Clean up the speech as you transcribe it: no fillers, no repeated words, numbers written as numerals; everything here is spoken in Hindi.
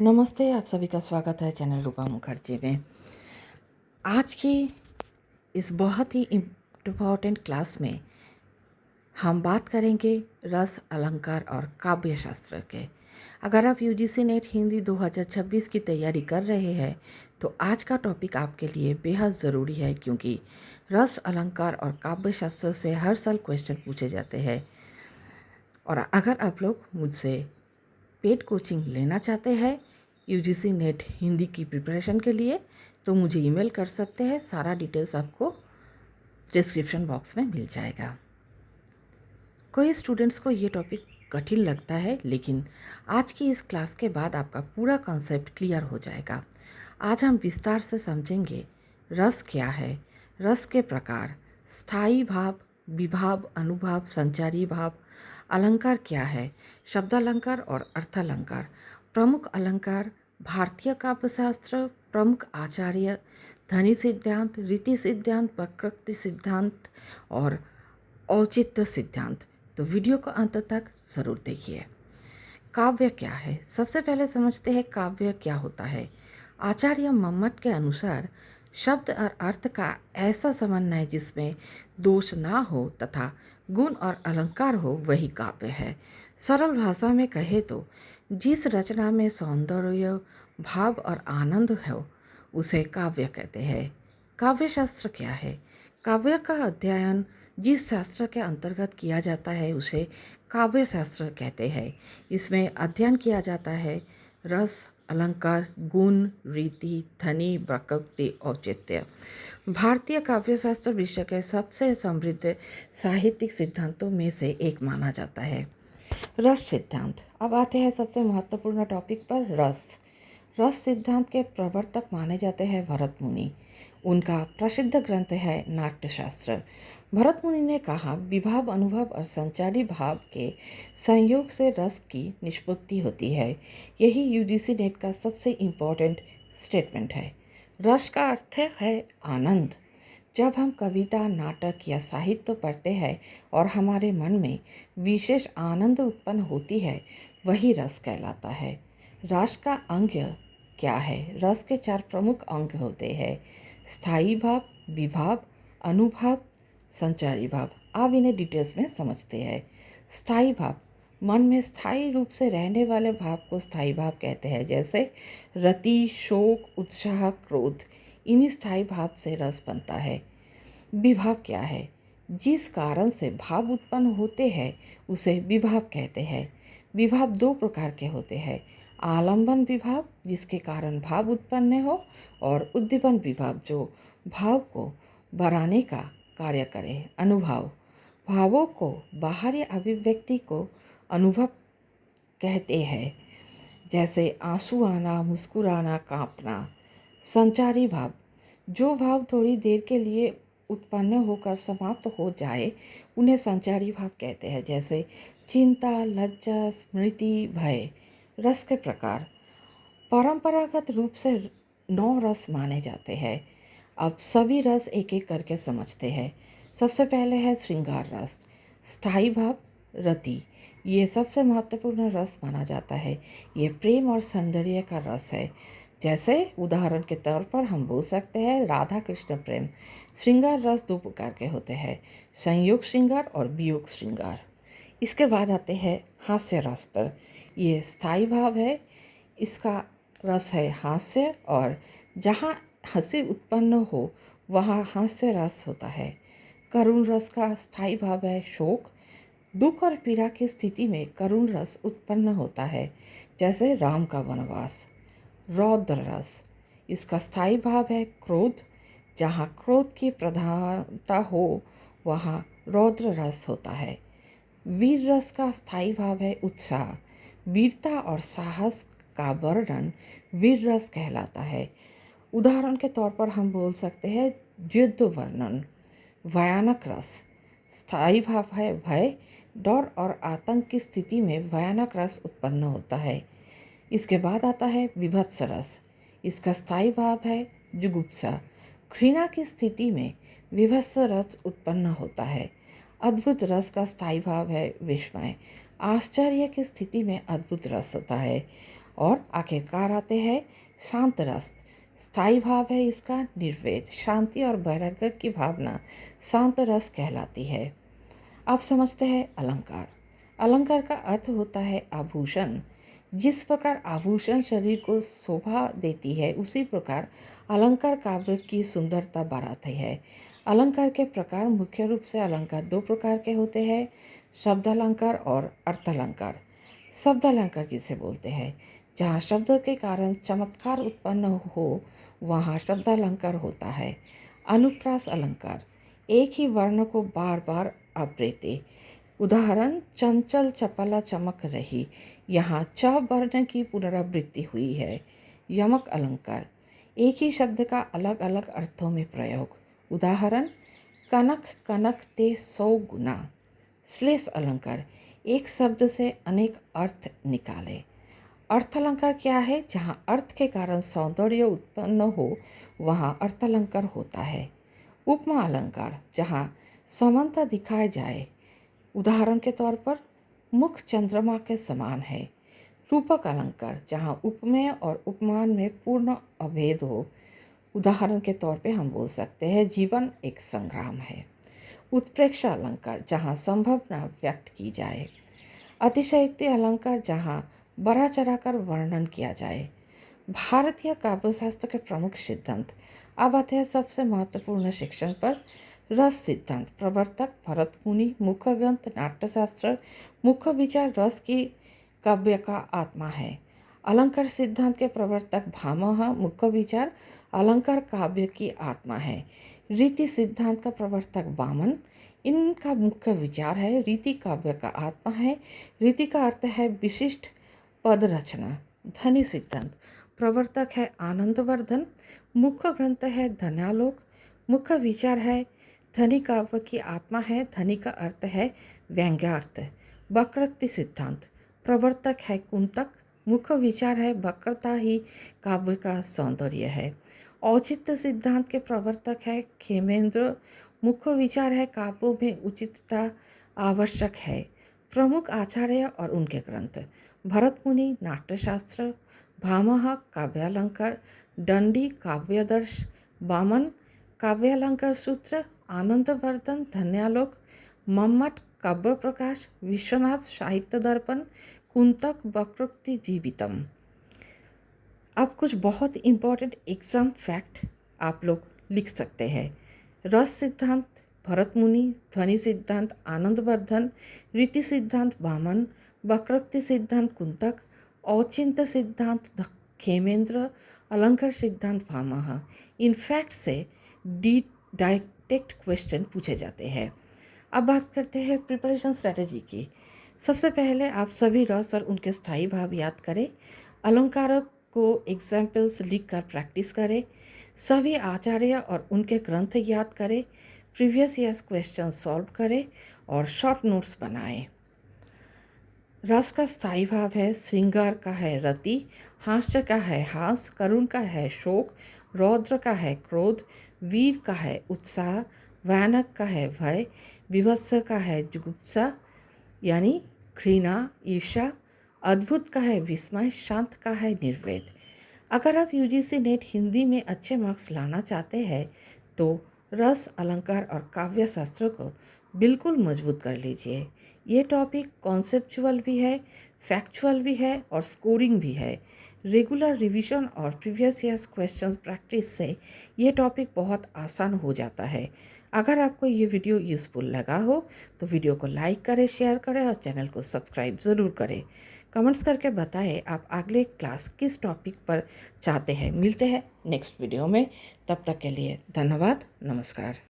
नमस्ते, आप सभी का स्वागत है चैनल रूपा मुखर्जी में। आज की इस बहुत ही इम्पोर्टेंट क्लास में हम बात करेंगे रस, अलंकार और काव्य शास्त्र के। अगर आप यूजीसी नेट हिंदी 2026 की तैयारी कर रहे हैं तो आज का टॉपिक आपके लिए बेहद ज़रूरी है, क्योंकि रस, अलंकार और काव्य शास्त्र से हर साल क्वेश्चन पूछे जाते हैं। और अगर आप लोग मुझसे पेड कोचिंग लेना चाहते हैं यूजीसी नेट हिंदी की प्रिपरेशन के लिए, तो मुझे ईमेल कर सकते हैं। सारा डिटेल्स आपको डिस्क्रिप्शन बॉक्स में मिल जाएगा। कोई स्टूडेंट्स को ये टॉपिक कठिन लगता है, लेकिन आज की इस क्लास के बाद आपका पूरा कॉन्सेप्ट क्लियर हो जाएगा। आज हम विस्तार से समझेंगे रस क्या है, रस के प्रकार, स्थायी भाव, विभाव, अनुभाव, संचारी भाव, अलंकार क्या है, शब्दालंकार और अर्थालंकार, प्रमुख अलंकार, भारतीय काव्यशास्त्र, प्रमुख आचार्य, ध्वनि सिद्धांत, रीति सिद्धांत, प्रकृति सिद्धांत और औचित्य सिद्धांत। तो वीडियो को अंत तक ज़रूर देखिए। काव्य क्या है, सबसे पहले समझते हैं काव्य क्या होता है। आचार्य मम्मट के अनुसार शब्द और अर्थ का ऐसा समन्वय जिसमें दोष ना हो तथा गुण और अलंकार हो, वही काव्य है। सरल भाषा में कहे तो जिस रचना में सौंदर्य, भाव और आनंद हो उसे काव्य कहते हैं। काव्य शास्त्र क्या है? काव्य का अध्ययन जिस शास्त्र के अंतर्गत किया जाता है उसे काव्य शास्त्र कहते हैं। इसमें अध्ययन किया जाता है रस, अलंकार, गुण, रीति, ध्वनि, प्रकृति, औचित्य। भारतीय काव्यशास्त्र विश्व के सबसे समृद्ध साहित्यिक सिद्धांतों में से एक माना जाता है। रस सिद्धांत। अब आते हैं सबसे महत्वपूर्ण टॉपिक पर, रस। रस सिद्धांत के प्रवर्तक माने जाते हैं भरत मुनि। उनका प्रसिद्ध ग्रंथ है नाट्यशास्त्र। भरत मुनि ने कहा, विभाव, अनुभव और संचारी भाव के संयोग से रस की निष्पत्ति होती है। यही यूजीसी नेट का सबसे इम्पोर्टेंट स्टेटमेंट है। रस का अर्थ है आनंद। जब हम कविता, नाटक या साहित्य पढ़ते हैं और हमारे मन में विशेष आनंद उत्पन्न होती है, वही रस कहलाता है। रस का अंग क्या है? रस के 4 प्रमुख अंग होते हैं: स्थायी भाव, विभाव, अनुभाव, संचारी भाव। आप इन्हें डिटेल्स में समझते हैं। स्थायी भाव, मन में स्थायी रूप से रहने वाले भाव को स्थायी भाव कहते हैं, जैसे रति, शोक, उत्साह, क्रोध। इन्हीं स्थायी भाव से रस बनता है। विभाव क्या है? जिस कारण से भाव उत्पन्न होते हैं उसे विभाव कहते हैं। विभाव 2 प्रकार के होते हैं: आलंबन विभाव, जिसके कारण भाव उत्पन्न हो, और उद्दीपन विभाव, जो भाव को बढ़ाने का कार्य करे। अनुभाव, भावों को बाहरी अभिव्यक्ति को अनुभव कहते हैं, जैसे आंसू आना, मुस्कुराना, कांपना। संचारी भाव, जो भाव थोड़ी देर के लिए उत्पन्न होकर समाप्त हो जाए, उन्हें संचारी भाव कहते हैं, जैसे चिंता, लज्जा, स्मृति, भय। रस के प्रकार। परंपरागत रूप से 9 रस माने जाते हैं। अब सभी रस एक एक करके समझते हैं। सबसे पहले है श्रृंगार रस। स्थायी भाव, रति। ये सबसे महत्वपूर्ण रस माना जाता है। ये प्रेम और सौंदर्य का रस है। जैसे उदाहरण के तौर पर हम बोल सकते हैं राधा कृष्ण प्रेम। श्रृंगार रस 2 प्रकार के होते हैं: संयोग श्रृंगार और वियोग श्रृंगार। इसके बाद आते हैं हास्य रस पर। ये स्थायी भाव है। इसका रस है हास्य, और जहाँ हंसी उत्पन्न हो वहाँ हास्य रस होता है। करुण रस का स्थायी भाव है शोक। दुख और पीड़ा की स्थिति में करुण रस उत्पन्न होता है, जैसे राम का वनवास। रौद्र रस, इसका स्थायी भाव है क्रोध। जहाँ क्रोध की प्रधानता हो वहाँ रौद्र रस होता है। वीर रस का स्थायी भाव है उत्साह। वीरता और साहस का वर्णन वीर रस कहलाता है। उदाहरण के तौर पर हम बोल सकते हैं युद्ध वर्णन। भयानक रस, स्थायी भाव है भय। डर और आतंक की स्थिति में भयानक रस उत्पन्न होता है। इसके बाद आता है विभत्स रस। इसका स्थायी भाव है जुगुप्सा। घृणा की स्थिति में विभत्स रस उत्पन्न होता है। अद्भुत रस का स्थायी भाव है विस्मय। आश्चर्य की स्थिति में अद्भुत रस होता है। और आखिरकार आते हैं शांत रस। स्थायी भाव है इसका निर्वेद, शांति और वैराग्य की भावना शांत रस कहलाती है। अब समझते हैं अलंकार। अलंकार का अर्थ होता है आभूषण। जिस प्रकार आभूषण शरीर को शोभा देती है, उसी प्रकार अलंकार काव्य की सुंदरता बढ़ाती है। अलंकार के प्रकार मुख्य रूप से अलंकार दो प्रकार के होते हैं, शब्दालंकार और अर्थालंकार। शब्दालंकार किसे बोलते हैं? जहाँ शब्द के कारण चमत्कार उत्पन्न हो, वहाँ शब्दालंकार होता है। अनुप्रास अलंकार, एक ही वर्ण को बार बार आवृत्ति। उदाहरण, चंचल चपला चमक रही, यहाँ च वर्ण की पुनरावृत्ति हुई है। यमक अलंकार, एक ही शब्द का अलग अलग अर्थों में प्रयोग। उदाहरण, कनक कनक ते 100 गुना। श्लेष अलंकार, एक शब्द से अनेक अर्थ निकाले। अर्थालंकार क्या है? जहाँ अर्थ के कारण सौंदर्य उत्पन्न हो, वहाँ अर्थालंकार होता है। उपमा अलंकार, जहाँ समानता दिखाई जाए। उदाहरण के तौर पर, मुख चंद्रमा के समान है। रूपक अलंकार, जहाँ उपमेय और उपमान में पूर्ण अभेद हो। उदाहरण के तौर पे हम बोल सकते हैं, जीवन एक संग्राम है। उत्प्रेक्षा अलंकार, जहाँ संभावना व्यक्त की जाए। अतिशयोक्ति अलंकार, जहाँ बढ़ा चढ़ाकर वर्णन किया जाए। भारतीय काव्यशास्त्र के प्रमुख सिद्धांत। अब आते हैं सबसे महत्वपूर्ण शिक्षण पर। रस सिद्धांत। प्रवर्तक भरत मुनि। मुख्य ग्रंथ नाट्यशास्त्र। मुख्य विचार रस की काव्य का आत्मा है। अलंकार सिद्धांत के प्रवर्तक भामह। मुख्य विचार अलंकार काव्य की आत्मा है। रीति सिद्धांत का प्रवर्तक वामन। इनका मुख्य विचार है रीति काव्य का आत्मा है। रीति का अर्थ है विशिष्ट पद रचना। ध्वनि सिद्धांत। प्रवर्तक है आनंदवर्धन। मुख्य ग्रंथ है ध्वन्यालोक। मुख्य विचार है ध्वनि काव्य की आत्मा है। ध्वनि का अर्थ है व्यंग्यार्थ। वक्रोक्ति सिद्धांत। प्रवर्तक है कुंतक। मुख्य विचार है वक्रता ही काव्य का सौंदर्य है। औचित्य सिद्धांत के प्रवर्तक है खेमेंद्र। मुख्य विचार है काव्यों में उचितता आवश्यक है। प्रमुख आचार्य और उनके ग्रंथ। भरत मुनि नाट्यशास्त्र। भामह काव्यालंकार। दंडी काव्यदर्श। वामन काव्यालंकार सूत्र। आनंदवर्धन ध्वन्यालोक। मम्मट काव्य प्रकाश। विश्वनाथ साहित्य दर्पण। कुंतक वक्रोक्ति जीवितम। अब कुछ बहुत इम्पोर्टेंट एग्जाम फैक्ट आप लोग लिख सकते हैं। रस सिद्धांत भरत मुनि। ध्वनि सिद्धांत आनंदवर्धन। रीति सिद्धांत वामन। वक्रोक्ति सिद्धांत कुंतक। औचित्य सिद्धांत खेमेंद्र। अलंकार सिद्धांत भामह। इन फैक्ट से डायरेक्ट क्वेश्चन पूछे जाते हैं। अब बात करते हैं प्रिपरेशन स्ट्रेटेजी की। सबसे पहले आप सभी रस और उनके स्थायी भाव याद करें। अलंकारों को एग्जाम्पल्स लिख कर प्रैक्टिस करें। सभी आचार्य और उनके ग्रंथ याद करें। प्रीवियस ईयर्स क्वेश्चन सॉल्व करें और शॉर्ट नोट्स बनाएं। रस का स्थायी भाव है श्रृंगार का है रति। हास्य का है हास। करुण का है शोक। रौद्र का है क्रोध। वीर का है उत्साह। भयानक का है भय। विभत्स का है जुगुप्सा यानी घृणा ईर्ष्या। अद्भुत का है विस्मय। शांत का है निर्वेद। अगर आप यूजीसी नेट हिंदी में अच्छे मार्क्स लाना चाहते हैं तो रस अलंकार और काव्य शास्त्र को बिल्कुल मजबूत कर लीजिए। ये टॉपिक कॉन्सेप्चुअल भी है, फैक्चुअल भी है और स्कोरिंग भी है। रेगुलर रिवीजन और प्रीवियस ईयर्स क्वेश्चंस प्रैक्टिस से ये टॉपिक बहुत आसान हो जाता है। अगर आपको ये वीडियो यूज़फुल लगा हो तो वीडियो को लाइक करें, शेयर करें और चैनल को सब्सक्राइब ज़रूर करें। कमेंट्स करके बताएं आप अगले क्लास किस टॉपिक पर चाहते हैं। मिलते हैं नेक्स्ट वीडियो में। तब तक के लिए धन्यवाद। नमस्कार।